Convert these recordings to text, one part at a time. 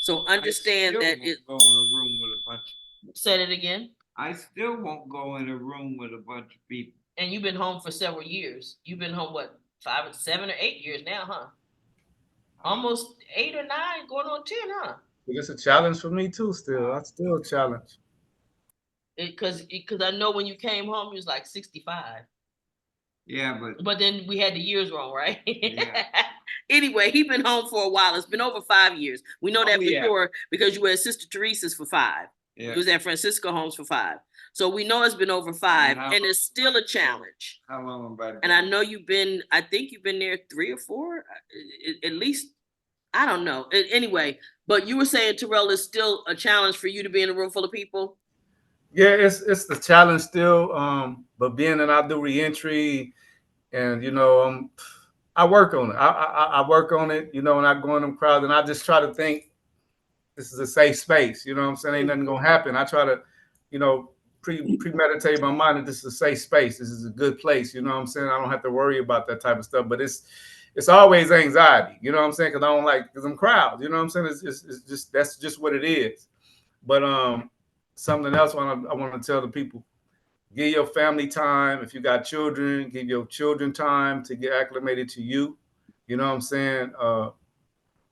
So understand that it. Go in a room with a bunch. Said it again. I still won't go in a room with a bunch of people. And you've been home for several years. You've been home what, 5, 7, or 8 years now, huh? Almost 8 or 9, going on 10, huh? It's a challenge for me too. Still, I still challenge. Because I know when you came home, you was like 65. Yeah, but then we had the years wrong, right? Yeah. Anyway, he been home for a while. It's been over 5 years. We know that for yeah. sure because you were at Sister Teresa's for 5. Yeah. You was at Francisco Homes for 5. So we know it's been over 5, and it's still a challenge. How long about And I know I think you've been there 3 or 4, at least. I don't know. Anyway, but you were saying, Terrell, is still a challenge for you to be in a room full of people? Yeah, it's the challenge still. But being that I do reentry, and I work on it. I work on it. And I go in them crowds, and I just try to think this is a safe space. You know what I'm saying? Ain't nothing gonna happen. I try to, premeditate my mind that this is a safe space. This is a good place. You know what I'm saying? I don't have to worry about that type of stuff. But it's always anxiety. You know what I'm saying? Because I don't like them crowds. You know what I'm saying? It's just that's just what it is. But something else I want to tell the people: give your family time. If you got children, give your children time to get acclimated to you. You know what I'm saying?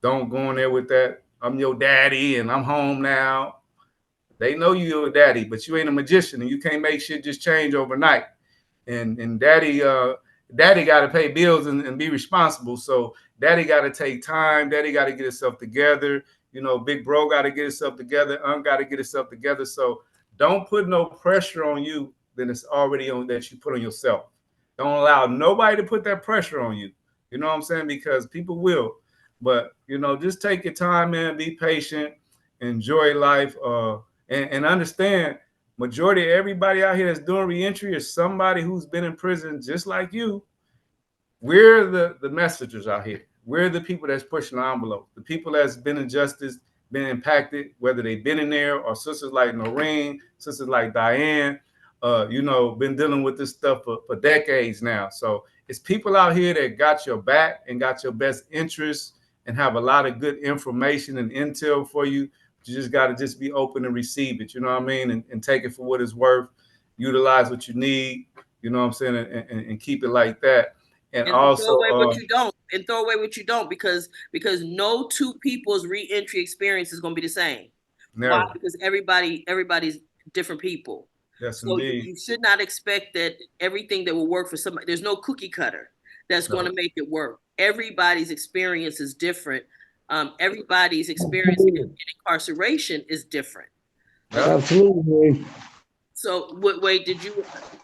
Don't go in there with that. I'm your daddy and I'm home now. They know you're your daddy, but you ain't a magician and you can't make shit just change overnight. And daddy got to pay bills and be responsible. So daddy got to take time. Daddy got to get himself together. Big bro got to get himself together. Got to get himself together. So don't put no pressure on you than it's already on that you put on yourself. Don't allow nobody to put that pressure on you. You know what I'm saying? Because people will. But just take your time, man. Be patient. Enjoy life. And understand, majority of everybody out here that's doing reentry is somebody who's been in prison just like you. We're the messengers out here. We're the people that's pushing the envelope. The people that's been in justice, been impacted, whether they've been in there or sisters like Noreen, sisters like Diane, been dealing with this stuff for decades now. So it's people out here that got your back and got your best interests and have a lot of good information and intel for you. You just got to just be open and receive it. You know what I mean? And take it for what it's worth. Utilize what you need. You know what I'm saying? And keep it like that. And also throw away what you don't. And throw away what you don't because no two people's reentry experience is going to be the same. Never. Why? Because everybody's different people. Yes, so indeed. You should not expect that everything that will work for somebody. There's no cookie cutter that's going to make it work. Everybody's experience is different. Everybody's experience in incarceration is different. Absolutely. So wait,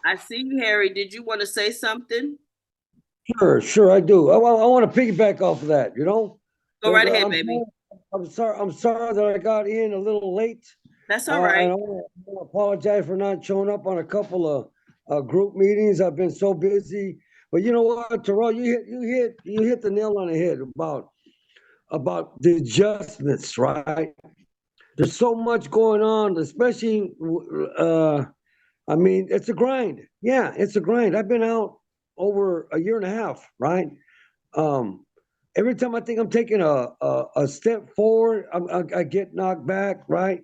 I see you, Harry. Did you want to say something? Sure, I do. I want to piggyback off of that, Go right ahead, baby. I'm sorry that I got in a little late. That's all right. I want to apologize for not showing up on a couple of group meetings. I've been so busy. But you know what, Terrell, you hit the nail on the head about the adjustments, right? There's so much going on, especially it's a grind. Yeah, it's a grind. I've been out over a year and a half, right? Every time I think I'm taking a step forward, I get knocked back, right?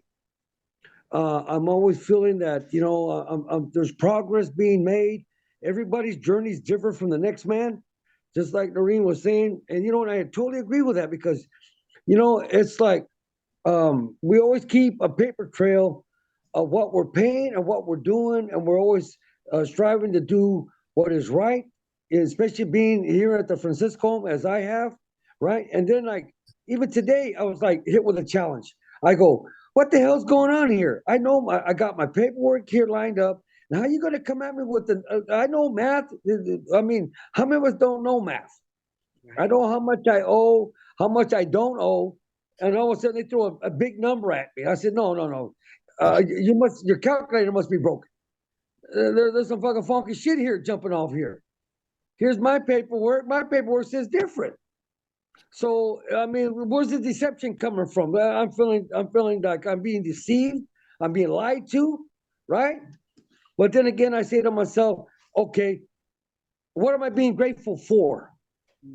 I'm always feeling that there's progress being made. Everybody's journey is different from the next man, just like Noreen was saying. And I totally agree with that because it's like we always keep a paper trail of what we're paying and what we're doing, and we're always striving to do what is right, especially being here at the Francisco home as I have, right? And then even today, I was hit with a challenge. I go, what the hell's going on here? I know I got my paperwork here lined up. Now, how are you going to come at me with I know math. I mean, how many of us don't know math? I know how much I owe, how much I don't owe, and all of a sudden they throw a big number at me. I said, no. Your calculator must be broken. There's some fucking funky shit here jumping off here. Here's my paperwork. My paperwork says different. So where's the deception coming from? I'm feeling like I'm being deceived. I'm being lied to, right? But then again, I say to myself, okay, what am I being grateful for?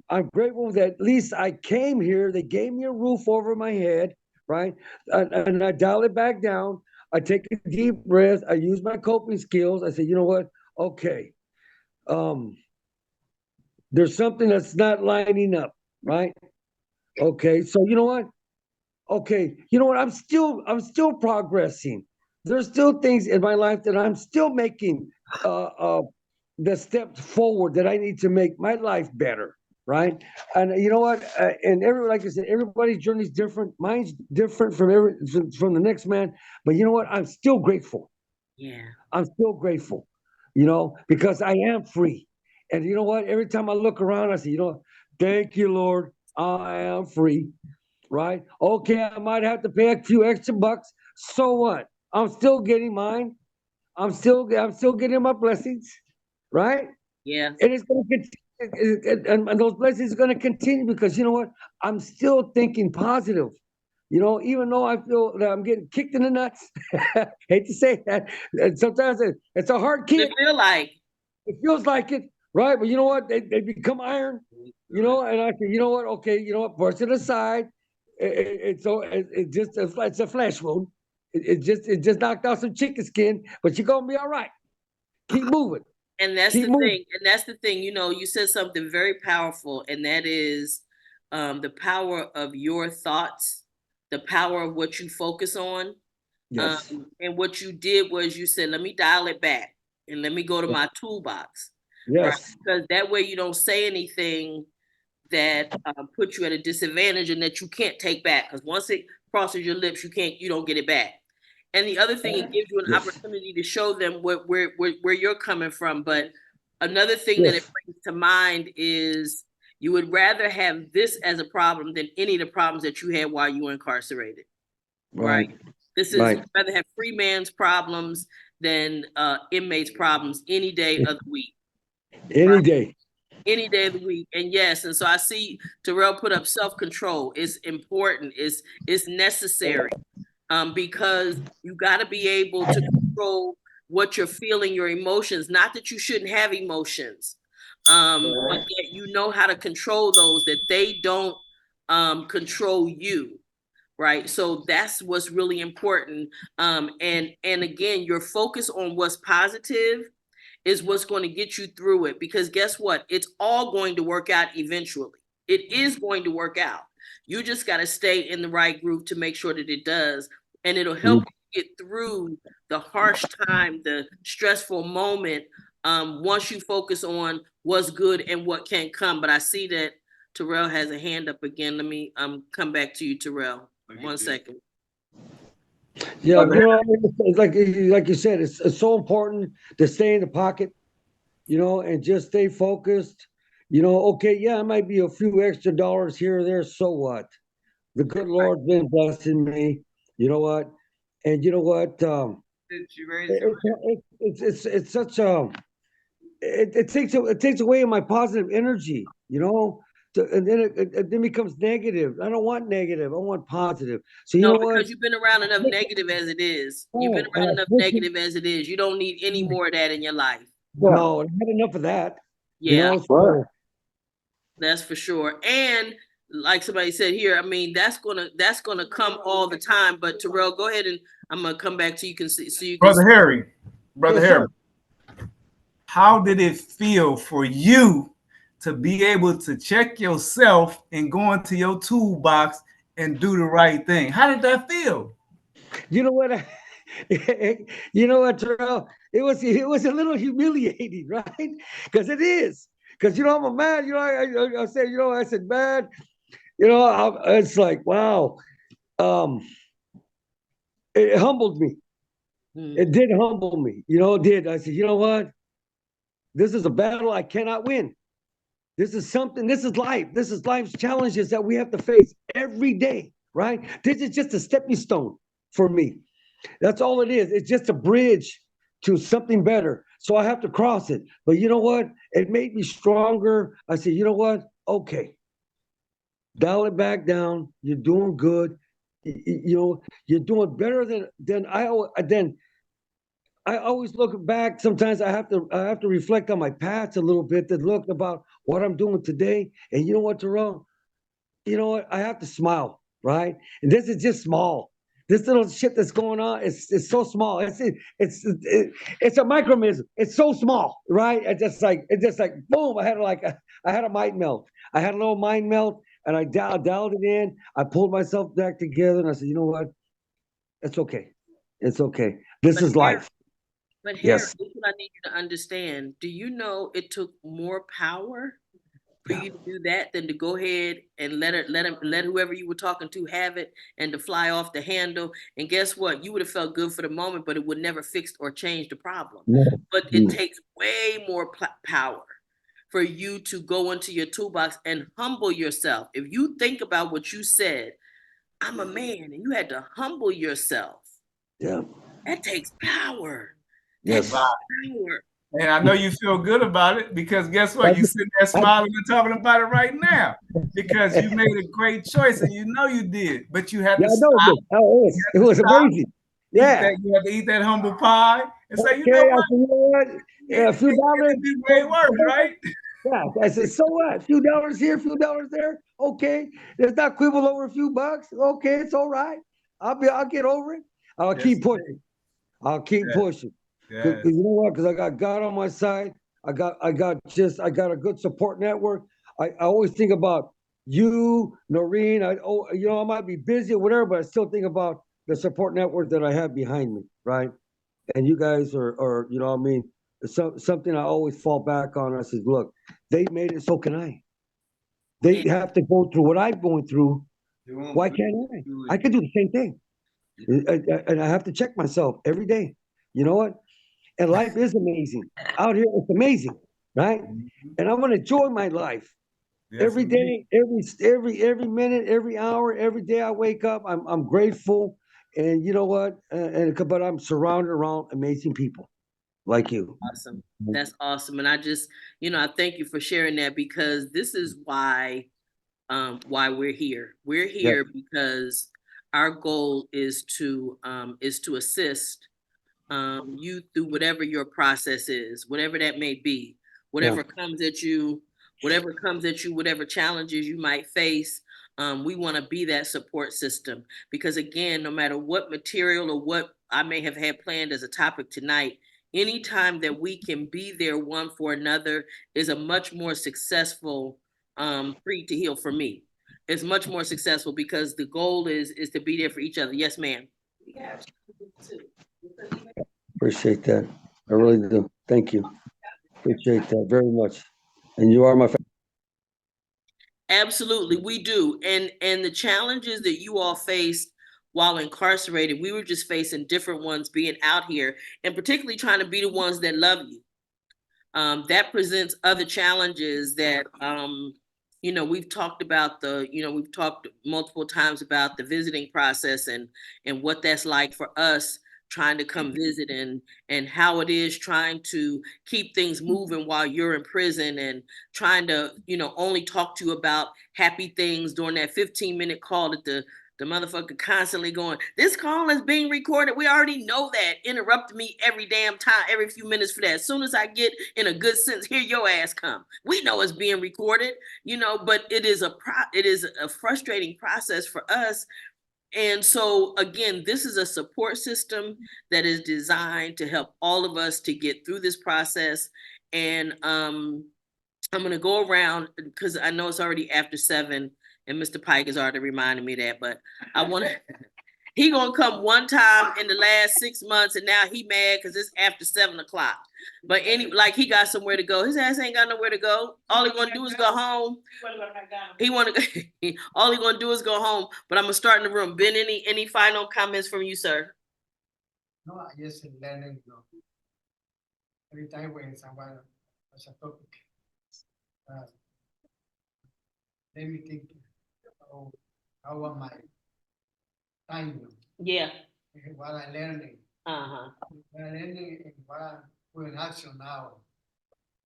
I'm grateful that at least I came here. They gave me a roof over my head, right? And I dial it back down. I take a deep breath. I use my coping skills. I say, you know what? Okay, um, there's something that's not lining up, right? Okay, so you know what? Okay, you know what? I'm still progressing. There's still things in my life that I'm still making the steps forward that I need to make my life better, right? And you know what? And like I said, everybody's journey is different. Mine's different from the next man. But you know what? I'm still grateful. Yeah. I'm still grateful, because I am free. And you know what? Every time I look around, I say, thank you, Lord, I am free, right? Okay, I might have to pay a few extra bucks. So what? I'm still getting mine. I'm still getting my blessings, right? Yeah. And it's going to continue, and those blessings are going to continue because you know what? I'm still thinking positive. Even though I feel that I'm getting kicked in the nuts, hate to say that, and sometimes it's a hard It kick. feel like. It feels like it, right? But you know what? They become iron, and I say, you know what? Okay, you know what? Brush it aside. It's a flesh wound. It just knocked out some chicken skin, but you're gonna be all right. Keep moving. And that's Keep the moving. thing. And that's the thing. You said something very powerful, and that is the power of your thoughts, the power of what you focus on. Yes. And what you did was you said, let me dial it back and let me go to my toolbox, right? Yes. Because that way you don't say anything that puts you at a disadvantage and that you can't take back. Because once it crosses your lips, you don't get it back. And the other thing, it gives you an Yes. opportunity to show them where you're coming from. But another thing that it Yes. brings to mind is you would rather have this as a problem than any of the problems that you had while you were incarcerated, right? Right. This is Right. you'd rather have free man's problems than inmates' problems any day of the week, Any right? day. Any day of the week. And yes, and so I see Terrell put up self-control. It's important. It's necessary because you got to be able to control what you're feeling, your emotions. Not that you shouldn't have emotions, but that you know how to control those, that they don't control you. Right. So that's what's really important. And again, your focus on what's positive is what's going to get you through it. Because guess what? It's all going to work out eventually. It is going to work out. You just got to stay in the right group to make sure that it does. And it'll help you get through the harsh time, the stressful moment, once you focus on what's good and what can come. But I see that Terrell has a hand up again. Let me come back to you, Terrell. 1 second. Yeah, it's like you said, it's so important to stay in the pocket, and just stay focused. Okay, yeah, it might be a few extra dollars here or there. So what? The good Lord's been blessing me. You know what? And you know what? It's such a it takes away my positive energy, and then it then becomes negative. I don't want negative. I want positive. So you No, know what? because you've been around enough negative as it is. You've been Oh, around enough negative as it is. You don't need any more of that in your life. no, I had enough of that. Yeah, So that's for sure. And like somebody said here, I mean, that's gonna come all the time. But Terrell, go ahead and I'm gonna come back to you. Can see so you can. Brother Harry, Brother yes, Harry, sir. how did it feel for you to be able to check yourself and go into your toolbox and do the right thing? How did that feel? You know what? You know what, Terrell? It was a little humiliating, right? Because it is. Because I'm a man. I said, I said, man. It's like, wow. Um, it humbled me. It did humble me. It did. I said, you know what? This is a battle I cannot win. This is something. This is life. This is life's challenges that we have to face every day, right? This is just a stepping stone for me. That's all it is. It's just a bridge to something better. So I have to cross it. But you know what? It made me stronger. I said, you know what? Okay, dial it back down. You're doing good. You're doing better than I always look back. Sometimes I have to reflect on my past a little bit to look about what I'm doing today. And you know what, Terrell? You know what? I have to smile. right? And this is just small. This little shit that's going on is so small. It's a micromism. It's so small, right? It's just like boom. I had a mind melt. I had a little mind melt, and I dialed it in. I pulled myself back together, and I said, you know what? It's okay. It's okay. This But is Harry, life. but Harry, Yes. this is what I need you to understand. Do you know it took more power for Yeah. you to do that than to go ahead and let whoever you were talking to have it and to fly off the handle? And guess what? You would have felt good for the moment, but it would never fix or change the problem. No. But it No. takes way more power for you to go into your toolbox and humble yourself. If you think about what you said, I'm a man, and you had to humble yourself. Yeah. That takes power. That Yes. takes Wow. power. And I know you feel good about it because guess what? You sitting there I, smiling and talking about it right now because you made a great choice and you know you did, but you had yeah, to I know stop, this. Oh, it was stop, amazing. eat Yeah. that, you had to eat that humble pie and say, you Okay. know I what? said, you know what? Yeah, a few dollars. It be way worse, right? Yeah. I said, so what? A few dollars here, a few dollars there. Okay. Let's not quibble over a few bucks. Okay, it's all right. I'll get over it. I'll Yes, keep pushing. I'll keep yes, pushing. Cause yes. you know what? Because I got God on my side. I got a good support network. I always think about you, Noreen. I might be busy or whatever, but I still think about the support network that I have behind me, right? And you guys are you know what I mean, something I always fall back on. I said, look, they made it, so can I. They Yeah. have to go through what I'm going through. You won't Why be can't able to do I? I it. can do the same thing. And I have to check myself every day. You know what? And life is amazing. Out here, it's amazing, right? Mhm. And I'm gonna enjoy my life Yes, every indeed. day, every minute, every hour, every day I wake up. I'm grateful, and you know what? But I'm surrounded around amazing people like you. Awesome. That's awesome. And I just, I thank you for sharing that because this is why we're here. We're Yeah, here because our goal is to assist you through whatever your process is, whatever that may be, yeah, whatever comes at you, whatever challenges you might face. We want to be that support system because, again, no matter what material or what I may have had planned as a topic tonight, anytime that we can be there one for another is a much more successful free to heal for me. It's much more successful because the goal is to be there for each other. Yes, ma'am. Yeah. appreciate that. I really do. Thank you. Appreciate that very much. And you are my friend. Absolutely, we do. And the challenges that you all faced while incarcerated, we were just facing different ones being out here, and particularly trying to be the ones that love you. That presents other challenges that we've talked multiple times about the visiting process and what that's like for us trying to come visit and how it is trying to keep things moving while you're in prison and trying to only talk to you about happy things during that 15-minute call that the motherfucker constantly going, this call is being recorded. We already know that. Interrupt me every damn time, every few minutes for that. As soon as I get in a good sense, here your ass come. We know it's being recorded, but it is a frustrating process for us. And so again, this is a support system that is designed to help all of us to get through this process. And I'm going to go around because I know it's already after 7 and Mr. Pike has already reminded me of that, but I want to, he going to come one time in the last 6 months and now he mad because it's after 7 o'clock. But like he got somewhere to go. His ass ain't got nowhere to go. All he going to do is go home. He want to, all he going to do is go home, but I'm going to start in the room. Ben, any final comments from you, sir? No, I just learning, every time when someone has a topic, let me think, how am I time, Yeah. what I'm learning, Uh-huh. what I'm learning and what I'm putting in action now.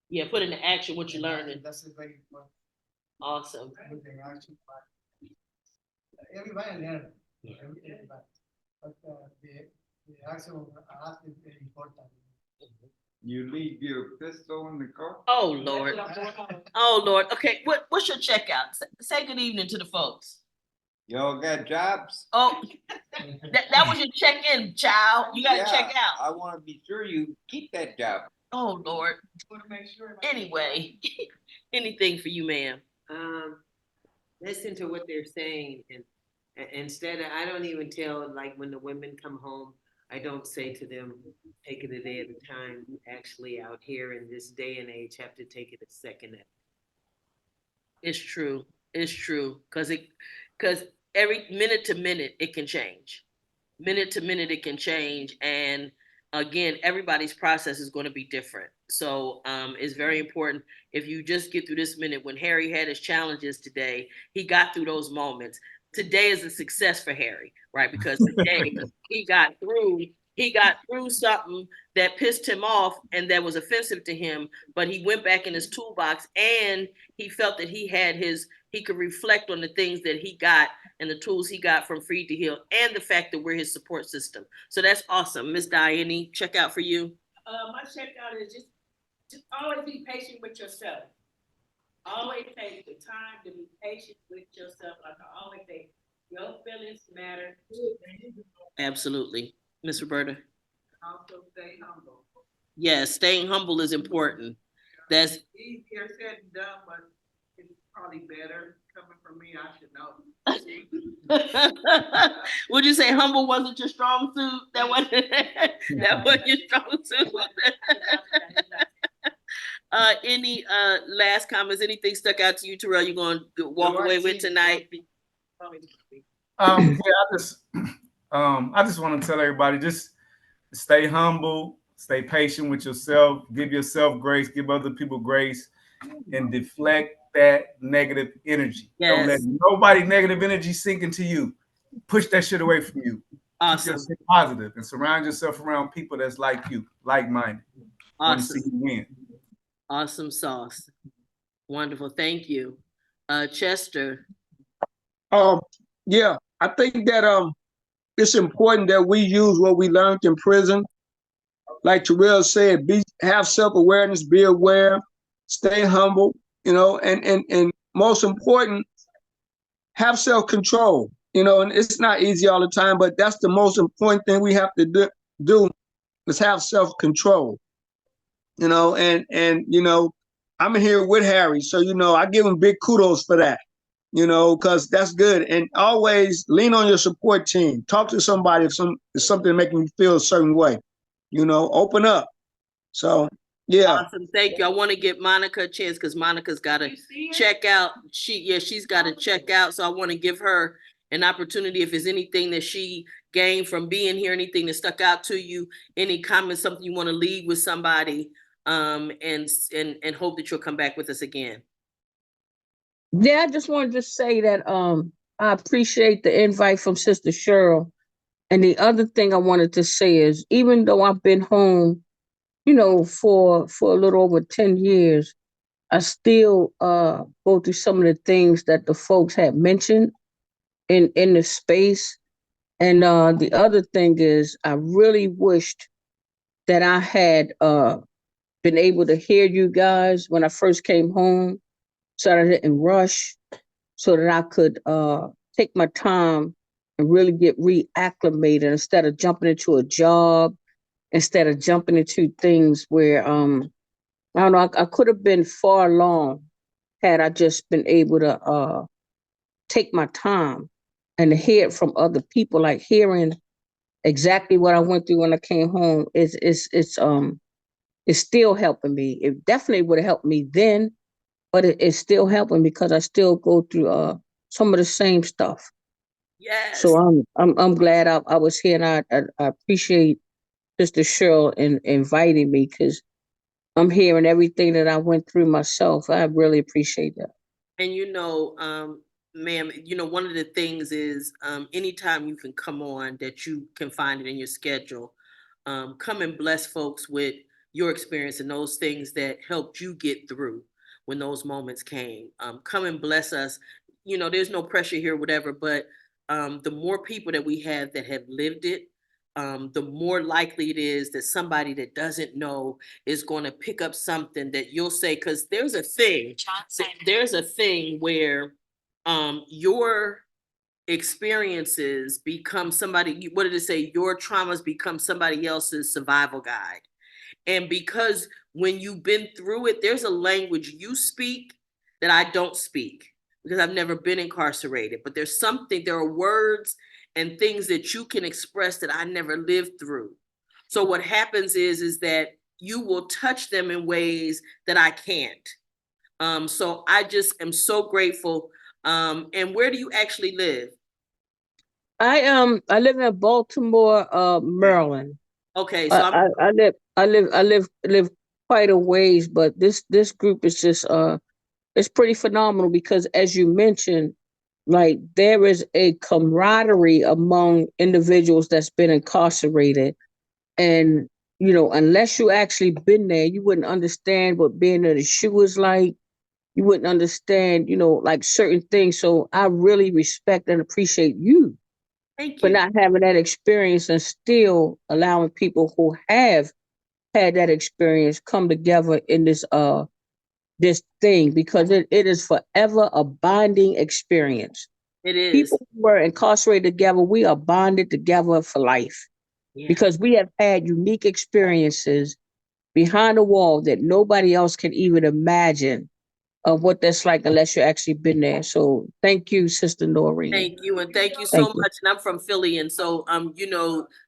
Yeah, put into action what you're learning. That's very important. Awesome. Put in action, everybody learn, everybody. But the action is very important. You leave your pistol in the car? Oh Lord. Oh Lord. Okay, what's your checkout? Say good evening to the folks. Y'all got jobs? Oh, that was your check-in, child. You gotta check out. I want to be sure you keep that job. Oh, Lord. Want to make sure. Anyway, anything for you, ma'am. Listen to what they're saying, and instead of, I don't even tell, like when the women come home, I don't say to them, take it a day at a time. You actually out here in this day and age have to take it a second at. It's true. It's true. Cause every minute to minute it can change. Minute to minute it can change. And again, everybody's process is going to be different. So it's very important if you just get through this minute. When Harry had his challenges today, he got through those moments. Today is a success for Harry, right? Because today he got through something that pissed him off and that was offensive to him, but he went back in his toolbox and he felt that he could reflect on the things that he got and the tools he got from Freed to Heal, and the fact that we're his support system. So that's awesome. Miss Diane, check out for you. My checkout is just always be patient with yourself. Always take the time to be patient with yourself. Like I always say, your feelings matter. Absolutely. Miss Roberta. Also stay humble. Yes, staying humble is important. That's Easier said than done, but it's probably better coming from me. I should know. would you say humble wasn't your strong suit? That wasn't your strong suit. Any last comments? Anything stuck out to you, Terrell? You're going to walk away with tonight? Yeah, I just want to tell everybody, just stay humble, stay patient with yourself, give yourself grace, give other people grace, and deflect that negative energy. Yes. Don't let nobody negative energy sink into you. Push that shit away from you. Awesome. Keep yourself positive and surround yourself around people that's like you, like-minded. Want to see Awesome. you win. Awesome sauce. Wonderful. Thank you. Chester. Yeah, I think that it's important that we use what we learned in prison. Like Terrell said, have self-awareness, be aware, stay humble, and most important, have self-control. And it's not easy all the time, but that's the most important thing we have to do is have self-control. And I'm here with Harry, so I give him big kudos for that. Because that's good. And always lean on your support team. Talk to somebody if something making you feel a certain way. Open up. So yeah. Awesome. Thank you. I want to give Monica a chance because Monica's got to check out. She's got to check out. So I want to give her an opportunity. If there's anything that she gained from being here, anything that stuck out to you, any comments, something you want to leave with somebody, and hope that you'll come back with us again. Yeah, I just wanted to say that I appreciate the invite from Sister Cheryl. And the other thing I wanted to say is, even though I've been home, for a little over 10 years, I still go through some of the things that the folks had mentioned in the space. And the other thing is, I really wished that I had been able to hear you guys when I first came home, so that I didn't rush, so that I could take my time and really get reacclimated instead of jumping into a job, instead of jumping into things where, I don't know, I could have been far along had I just been able to take my time and hear it from other people, like hearing exactly what I went through when I came home. It's still helping me. It definitely would have helped me then, but it's still helping because I still go through some of the same stuff. Yes. So I'm glad I was here, and I appreciate Sister Cheryl in inviting me, because I'm hearing everything that I went through myself. I really appreciate that. And ma'am, one of the things is anytime you can come on, that you can find it in your schedule, come and bless folks with your experience and those things that helped you get through when those moments came. Come and bless us. There's no pressure here, whatever, but the more people that we have that have lived it, the more likely it is that somebody that doesn't know is going to pick up something that you'll say, because there's a thing where your experiences become somebody, what did it say? Your traumas become somebody else's survival guide. And because when you've been through it, there's a language you speak that I don't speak because I've never been incarcerated. But there are words and things that you can express that I never lived through. So what happens is that you will touch them in ways that I can't. So I just am so grateful. And where do you actually live? I live in Baltimore, Maryland. Okay, so I live quite a ways, but this group is just it's pretty phenomenal because, as you mentioned, like there is a camaraderie among individuals that's been incarcerated, and unless you actually been there, you wouldn't understand what being in the shoe is like. You wouldn't understand, like certain things. So I really respect and appreciate you thank for you. not having that experience and still allowing people who have had that experience come together in this thing, because it is forever a bonding experience. It is. People who were incarcerated together, we are bonded together for life Yeah. because we have had unique experiences behind the wall that nobody else can even imagine of what that's like unless you actually been there. So thank you, Sister Noreen. Thank you, and thank you so Thank you. much. And I'm from Philly, and so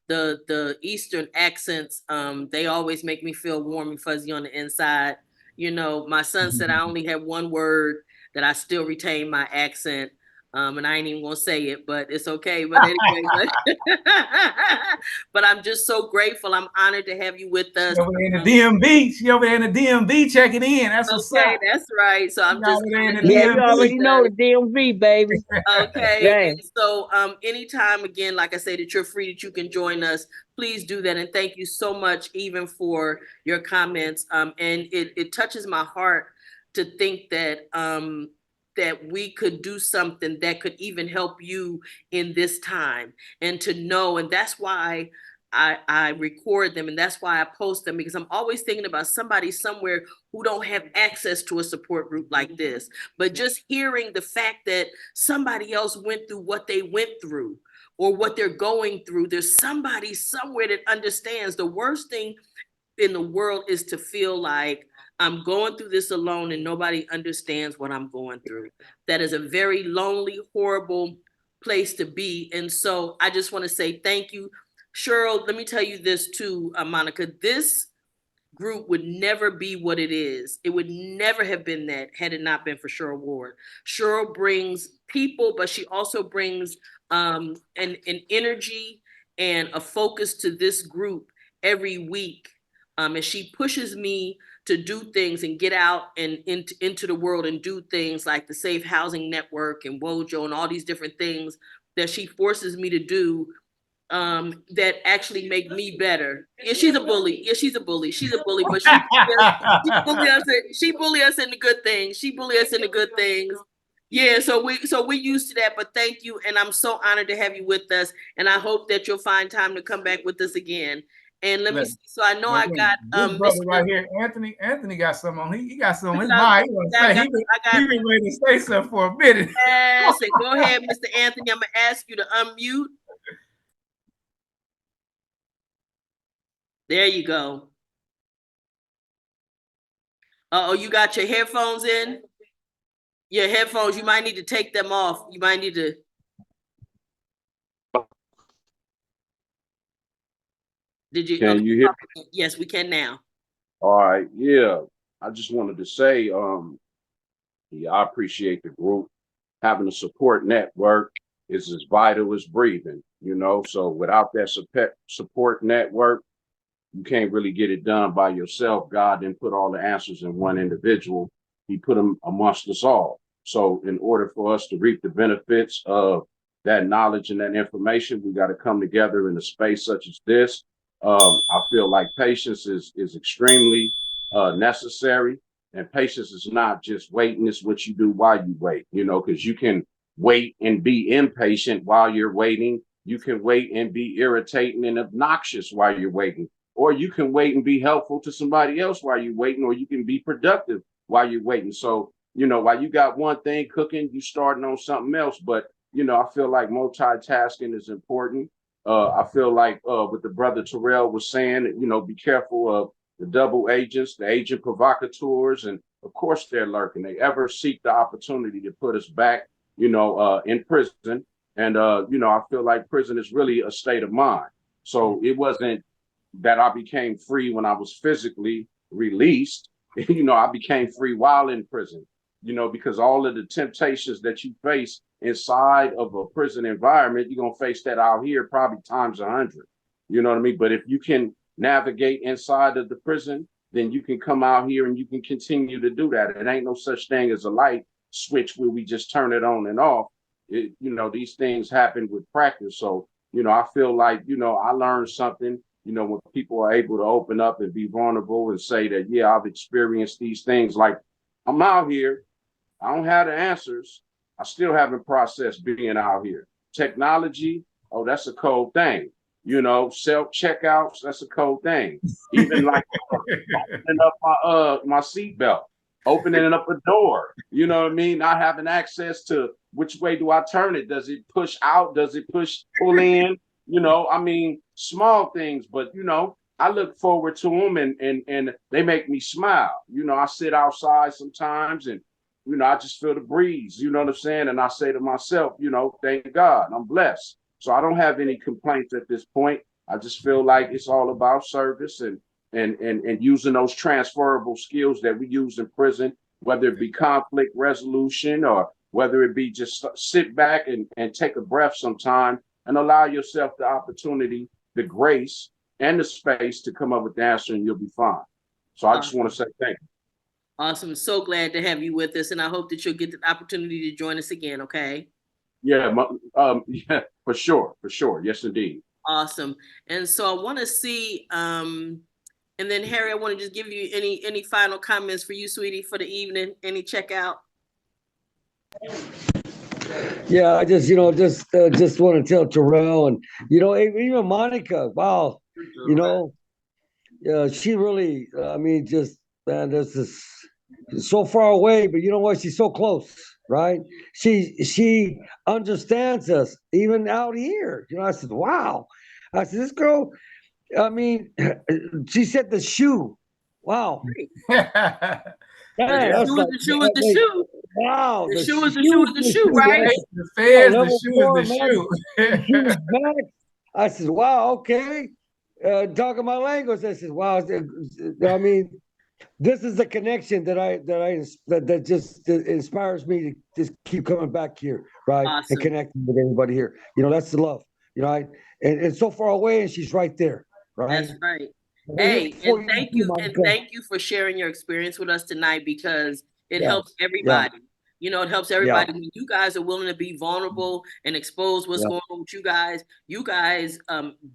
the Eastern accents, they always make me feel warm and fuzzy on the inside. My son said I only have one word that I still retain my accent. And I ain't even gonna say it, but it's okay. But anyway, but I'm just so grateful. I'm honored to have you with us. She over there in the DMV. She over there in the DMV checking in. That's what's Okay, up. that's right. So I'm just honored to Yeah, have you you already with know us. the DMV, baby. Okay, Yeah. and so anytime again, like I say, that you're free, that you can join us, please do that. And thank you so much even for your comments. And it touches my heart to think that that we could do something that could even help you in this time, and to know, and that's why I record them, and that's why I post them, because I'm always thinking about somebody somewhere who don't have access to a support group like this. But just hearing the fact that somebody else went through what they went through or what they're going through, there's somebody somewhere that understands. The worst thing in the world is to feel like I'm going through this alone and nobody understands what I'm going through. That is a very lonely, horrible place to be. And so I just want to say thank you. Cheryl, let me tell you this too, Monica. This group would never be what it is. It would never have been that had it not been for Cheryl Ward. Cheryl brings people, but she also brings an energy and a focus to this group every week. And she pushes me to do things and get out and into the world and do things like the Safe Housing Network and Wojo and all these different things that she forces me to do, that actually make me better. Yeah, she's a bully. Yeah, she's a bully. She's a bully, but she bully us in the good things. She bully us in the good things. Yeah, so we used to that, but thank you, and I'm so honored to have you with us, and I hope that you'll find time to come back with us again. And let me see. So I know I got this brother Mr. right here, Anthony. Anthony got something on. He got something on his I mind. He want to say he been ready to say something for a minute. Yes, and go ahead, Mr. Anthony. I'm gonna ask you to unmute. There you go. Oh, you got your headphones in? Your headphones, you might need to take them off. You might need to. Did you? Can you hear me? Yes, we can now. All right. Yeah. I just wanted to say, yeah, I appreciate the group. Having a support network is as vital as breathing, So without that support network, you can't really get it done by yourself. God didn't put all the answers in one individual. He put them amongst us all. So in order for us to reap the benefits of that knowledge and that information, we got to come together in a space such as this. I feel like patience is extremely necessary. And patience is not just waiting, it's what you do while you wait, because you can wait and be impatient while you're waiting. You can wait and be irritating and obnoxious while you're waiting. Or you can wait and be helpful to somebody else while you're waiting, or you can be productive while you're waiting. So, while you got one thing cooking, you starting on something else. But you know, I feel like multitasking is important. I feel like what the brother Terrell was saying, you know, be careful of the double agents, the agent provocateurs, and of course they're lurking. They ever seek the opportunity to put us back, you know, in prison. And, you know, I feel like prison is really a state of mind. So it wasn't that I became free when I was physically released. You know, I became free while in prison, you know, because all of the temptations that you face inside of a prison environment, you're going to face that out here probably times 100. You know what I mean? But if you can navigate inside of the prison, then you can come out here and you can continue to do that. It ain't no such thing as a light switch where we just turn it on and off. You know, these things happen with practice. So, you know, I feel like, you know, I learned something, you know, when people are able to open up and be vulnerable and say that, yeah, I've experienced these things. Like, I'm out here, I don't have the answers. I still haven't processed being out here. Technology, oh, that's a cold thing. You know, self-checkouts, that's a cold thing. Even like opening up my seatbelt, opening up a door, you know what I mean? Not having access to which way do I turn it? Does it push out? Does it pull in? You know, I mean, small things, but you know, I look forward to them and they make me smile. You know, I sit outside sometimes and, you know, I just feel the breeze, you know what I'm saying? And I say to myself, you know, thank God, I'm blessed. So I don't have any complaints at this point. I just feel like it's all about service and using those transferable skills that we use in prison, whether it be conflict resolution or whether it be just sit back and take a breath sometime and allow yourself the opportunity, the grace, and the space to come up with the answer, and you'll be fine. So I just want to say thank you. Awesome. So glad to have you with us, and I hope that you'll get the opportunity to join us again, okay? Yeah, yeah, for sure. Yes, indeed. Awesome. And so I want to see, and then Harry, I want to just give you any final comments for you, sweetie, for the evening, any checkout? Yeah, I just, just want to tell Terrell and, even Monica, wow, she really, I mean, just, man, this is so far away, but you know what? She's so close, right? She understands us even out here. I said, wow. I said, this girl, I mean, she said the shoe. Wow. The shoe is the shoe. Wow. The shoe is the shoe, right? The feds, the shoe is the shoe. The shoe is back. I said, wow, okay. Talking my language, I said, wow. I mean, this is the connection that just inspires me to just keep coming back here, right? Awesome. And connecting with everybody here. That's the love. And so far away, and she's right there, right? That's right. Hey, and thank you for sharing your experience with us tonight, because it helps everybody. Yeah. It helps everybody when you guys are willing to be vulnerable and expose what's going on with you guys. You guys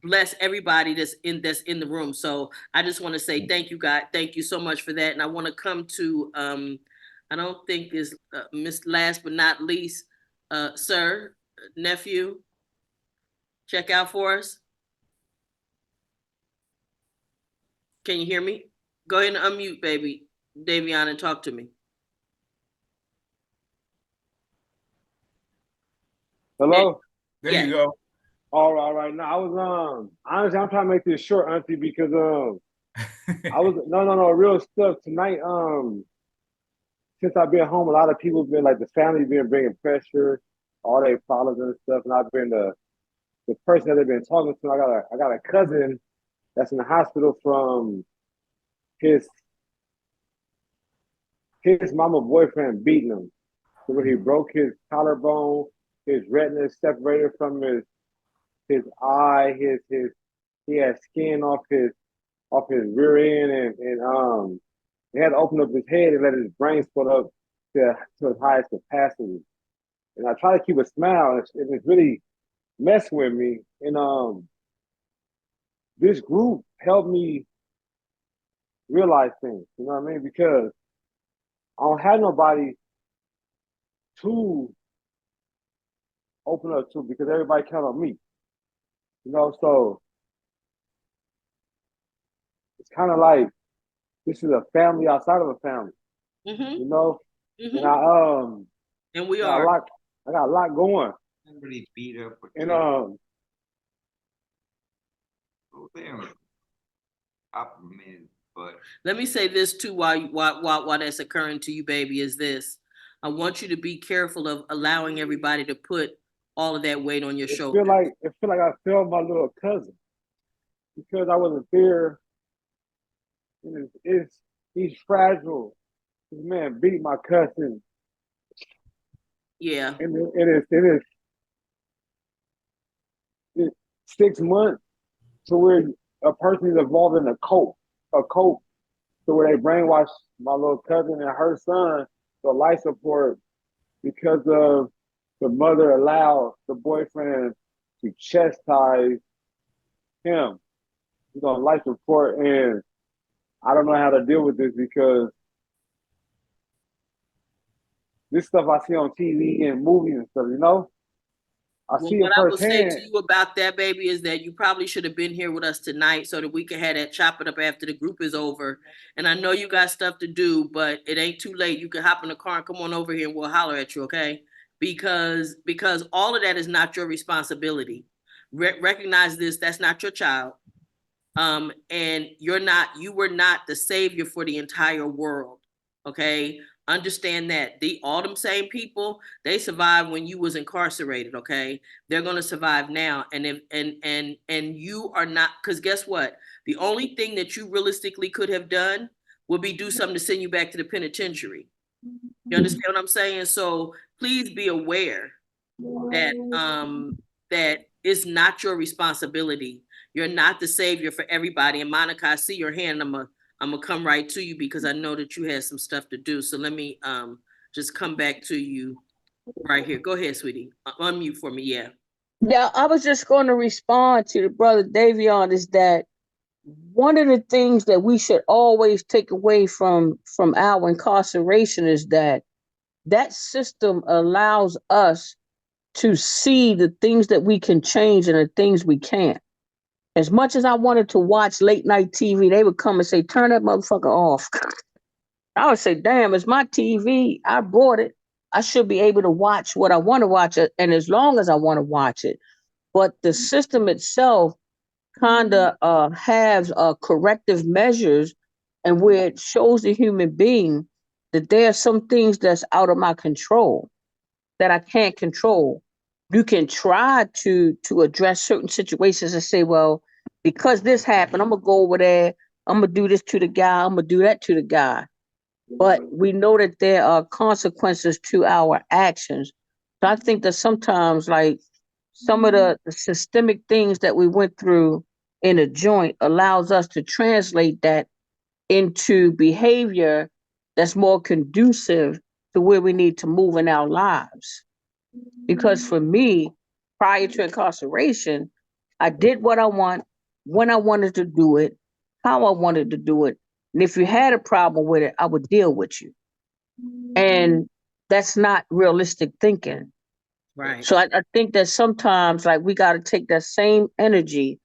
bless everybody that's in the room. So I just want to say thank you, guys. Thank you so much for that. And I want to come to I don't think is Miss last but not least, sir, nephew, check out for us. Can you hear me? Go ahead and unmute, baby. Davion, and talk to me. Hello? There you go. All right. Now I was honestly I'm trying to make this short, Auntie, because I was no real stuff tonight. Since I've been home, a lot of people have been like the family been bringing pressure, all their problems and stuff, and I've been the person that they've been talking to. I got a cousin that's in the hospital from his mama boyfriend beating him. So when he broke his collarbone, his retina is separated from his eye, he had skin off his rear end, and they had to open up his head and let his brain split up to its highest capacity. And I try to keep a smile, and it's really messing with me. And this group helped me realize things, you know what I mean? Because I don't have nobody to open up to, because everybody count on me. So it's kind of like this is a family outside of a family. Mm-hmm. And and we are. I got a lot going. Somebody beat up a And kid. Oh, damn. Compliment, but Let me say this too while that's occurring to you, baby, is this. I want you to be careful of allowing everybody to put all of that weight on your shoulders. it feel like I failed my little cousin because I wasn't there. And he's fragile. This man beat my cousin, Yeah. and it's 6 months to where a person is involved in a cult, to where they brainwash my little cousin and her son for life support because of the mother allowed the boyfriend to chastise him. He's on life support, and I don't know how to deal with this because this stuff I see on TV and movies and stuff, you know? I Well, see it what I will say to firsthand. you about that, baby, is that you probably should have been here with us tonight so that we could have that chop it up after the group is over. And I know you got stuff to do, but it ain't too late. You can hop in the car and come on over here and we'll holler at you, okay? Because all of that is not your responsibility. Recognize this, that's not your child. And you were not the savior for the entire world. Okay. Understand that all them same people, they survived when you was incarcerated. Okay. They're going to survive now. And if, and you are not, because guess what? The only thing that you realistically could have done would be do something to send you back to the penitentiary. You understand what I'm saying? So please be aware that that it's not your responsibility. You're not the savior for everybody. And Monica, I see your hand. I'm gonna come right to you because I know that you had some stuff to do. So let me just come back to you right here. Go ahead, sweetie. Unmute for me. Yeah. Yeah, I was just going to respond to the brother Davion is that one of the things that we should always take away from our incarceration is that system allows us to see the things that we can change and the things we can't. As much as I wanted to watch late night TV, they would come and say, turn that motherfucker off. I would say, damn, it's my TV. I bought it. I should be able to watch what I want to watch it, and as long as I want to watch it. But the system itself kind of has corrective measures, and where it shows the human being that there are some things that's out of my control that I can't control. You can try to address certain situations and say, well, because this happened, I'm gonna go over there, I'm gonna do this to the guy, I'm gonna do that to the guy. But we know that there are consequences to our actions. So I think that sometimes, like, some of the systemic things that we went through in a joint allows us to translate that into behavior that's more conducive to where we need to move in our lives. Because for me, prior to incarceration, I did what I want, when I wanted to do it, how I wanted to do it. And if you had a problem with it, I would deal with you. And that's not realistic thinking. Right. So I think that sometimes, like, we got to take that same energy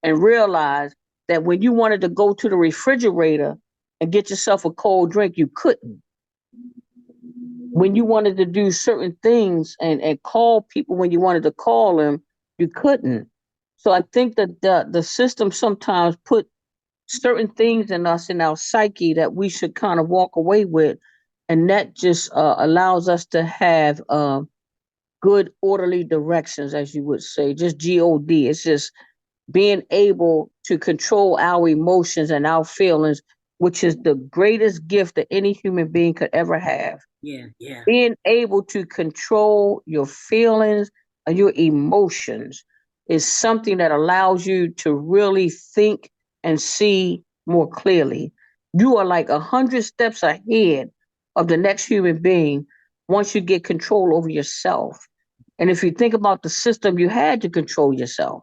and realize that when you wanted to go to the refrigerator and get yourself a cold drink, you couldn't. When you wanted to do certain things and call people when you wanted to call them, you couldn't. So I think that the system sometimes put certain things in us, in our psyche, that we should kind of walk away with. And that just allows us to have good orderly directions, as you would say, just God. It's just being able to control our emotions and our feelings, which is the greatest gift that any human being could ever have. Yeah. Yeah. Being able to control your feelings and your emotions is something that allows you to really think and see more clearly. You are like 100 steps ahead of the next human being once you get control over yourself. And if you think about the system, you had to control yourself.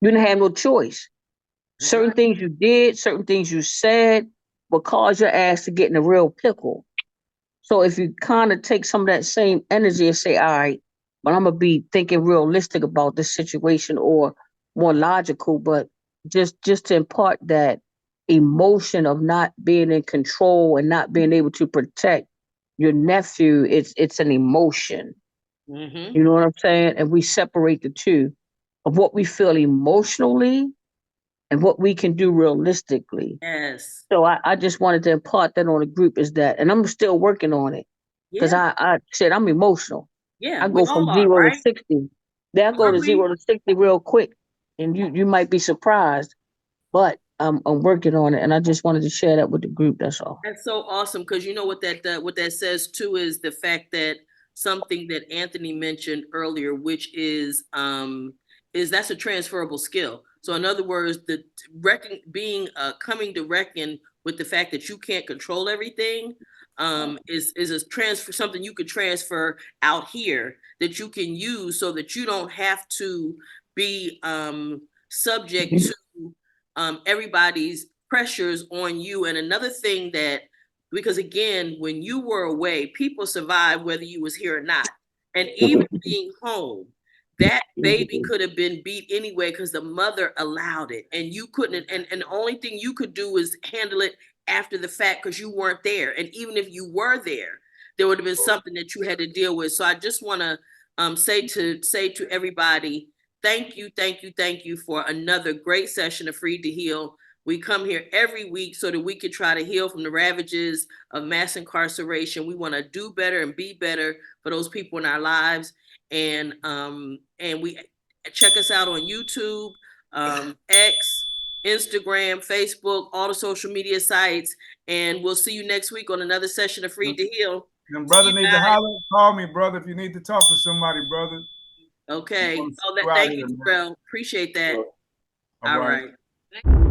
You didn't have no choice. Certain things you did, certain things you said will cause your ass to get in a real pickle. So if you kind of take some of that same energy and say, all right, but I'm gonna be thinking realistic about this situation, or more logical, but just to impart that emotion of not being in control and not being able to protect your nephew, it's an emotion. Mm-hmm. You know what I'm saying? And we separate the two of what we feel emotionally and what we can do realistically. Yes. So I just wanted to impart that on the group is that, and I'm still working on it because Yeah. I said I'm emotional. Yeah. I We go all from are, 0 to right? 60. Then I go to 0 to 60 real quick, and you might be surprised, but I'm working on it, and I just wanted to share that with the group. That's all. That's so awesome because you know what that says too is the fact that something that Anthony mentioned earlier, which is that's a transferable skill. So in other words, the coming to reckon with the fact that you can't control everything is a transfer, something you could transfer out here that you can use so that you don't have to be subject to everybody's pressures on you. And another thing that, because again, when you were away, people survived whether you was here or not. And even being home, that baby could have been beat anyway because the mother allowed it. And you couldn't, and the only thing you could do is handle it after the fact because you weren't there. And even if you were there would have been something that you had to deal with. So I just want to say to everybody, thank you for another great session of Free to Heal. We come here every week so that we can try to heal from the ravages of mass incarceration. We want to do better and be better for those people in our lives. And we check us out on YouTube, X, Instagram, Facebook, all the social media sites. And we'll see you next week on another session of Free to Heal. And brother need to holler, call me, brother, if you need to talk to somebody, brother. Okay. Thank you, Terrell. Appreciate that. All right. Right.